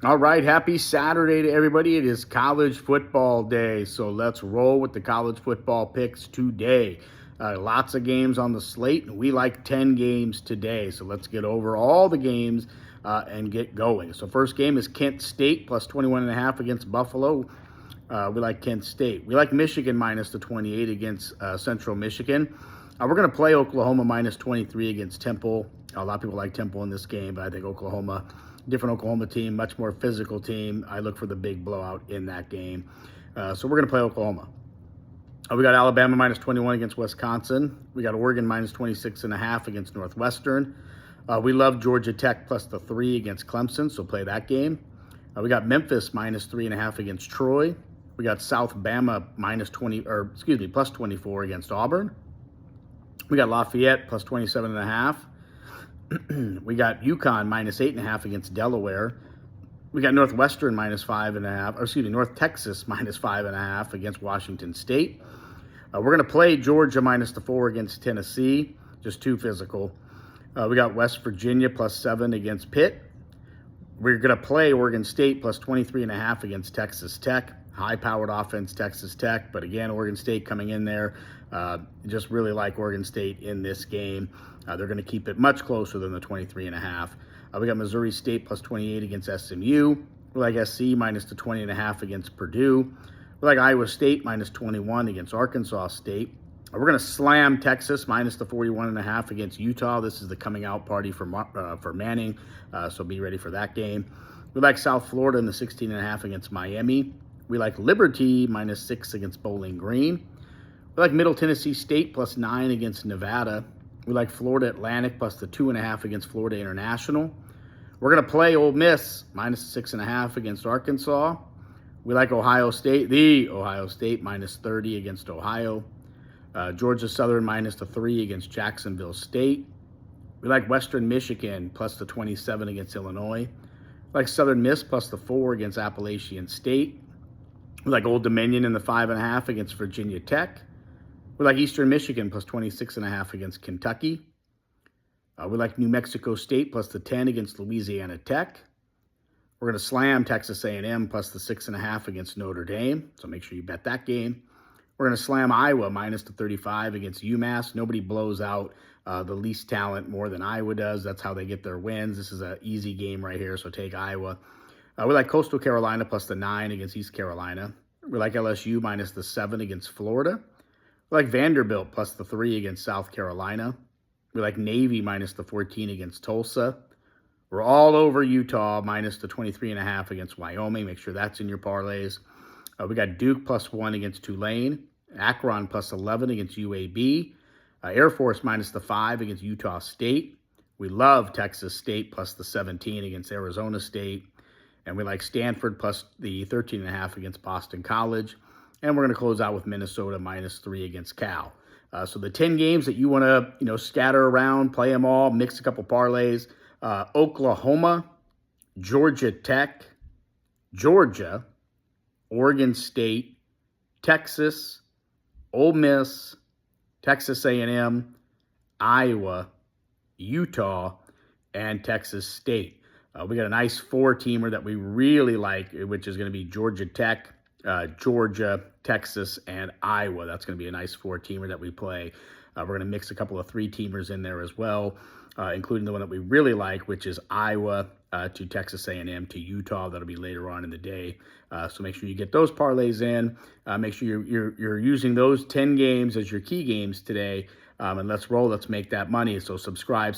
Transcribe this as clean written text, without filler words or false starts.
All right, happy Saturday to everybody. It is college football day, so let's roll with the college football picks today. Lots of games on the slate, and we like 10 games today, so let's get over all the games and get going. So first game is Kent State plus 21.5 against Buffalo. We like Kent State. We like Michigan minus the 28 against Central Michigan. We're going to play Oklahoma minus 23 against Temple. A lot of people like Temple in this game, but I think Oklahoma, different Oklahoma team, much more physical team. I look for the big blowout in that game. So we're going to play Oklahoma. We got Alabama minus 21 against Wisconsin. We got Oregon minus 26.5 against Northwestern. We love Georgia Tech plus the 3 against Clemson, so play that game. We got Memphis minus 3.5 against Troy. We got South Bama plus 24 against Auburn. We got Lafayette plus 27.5. We got UConn minus 8.5 against Delaware. We got Northwestern minus 5.5, North Texas minus 5.5 against Washington State. We're going to play Georgia minus the 4 against Tennessee, just too physical. We got West Virginia plus 7 against Pitt. We're going to play Oregon State plus 23.5 against Texas Tech. High-powered offense, Texas Tech. But again, Oregon State coming in there. Just really like Oregon State in this game. They're going to keep it much closer than the 23.5. We got Missouri State plus 28 against SMU. We like SC minus the 20.5 against Purdue. We like Iowa State minus 21 against Arkansas State. We're going to slam Texas minus the 41.5 against Utah. This is the coming out party for Manning, so be ready for that game. We like South Florida in the 16.5 against Miami. We like Liberty minus 6 against Bowling Green. We like Middle Tennessee State plus 9 against Nevada. We like Florida Atlantic plus the 2.5 against Florida International. We're going to play Ole Miss minus 6.5 against Arkansas. We like Ohio State minus 30 against Ohio. Georgia Southern minus the 3 against Jacksonville State. We like Western Michigan plus the 27 against Illinois. We like Southern Miss plus the 4 against Appalachian State. We like Old Dominion in the 5.5 against Virginia Tech. We like Eastern Michigan plus 26.5 against Kentucky. We like New Mexico State plus the 10 against Louisiana Tech. We're going to slam Texas A&M plus the 6.5 against Notre Dame, so make sure you bet that game. We're going to slam Iowa minus the 35 against UMass. Nobody blows out the least talent more than Iowa does. That's how they get their wins. This is an easy game right here, so take Iowa. We like Coastal Carolina plus the 9 against East Carolina. We like LSU minus the 7 against Florida. We like Vanderbilt plus the 3 against South Carolina. We like Navy minus the 14 against Tulsa. We're all over Utah minus the 23.5 against Wyoming. Make sure that's in your parlays. We got Duke plus 1 against Tulane. Akron plus 11 against UAB. Air Force minus the 5 against Utah State. We love Texas State plus the 17 against Arizona State. And we like Stanford plus the 13.5 against Boston College. And we're going to close out with Minnesota minus 3 against Cal. So the 10 games that you want to, scatter around, play them all, mix a couple parlays. Oklahoma, Georgia Tech, Georgia, Oregon State, Texas, Ole Miss, Texas A&M, Iowa, Utah, and Texas State. We got a nice 4-teamer that we really like, which is going to be Georgia Tech, Georgia, Texas, and Iowa. That's going to be a nice 4-teamer that we play. We're going to mix a couple of 3-teamers in there as well, including the one that we really like, which is Iowa to Texas A&M to Utah. That'll be later on in the day. So make sure you get those parlays in. Make sure you're using those 10 games as your key games today. And let's roll. Let's make that money. So subscribe.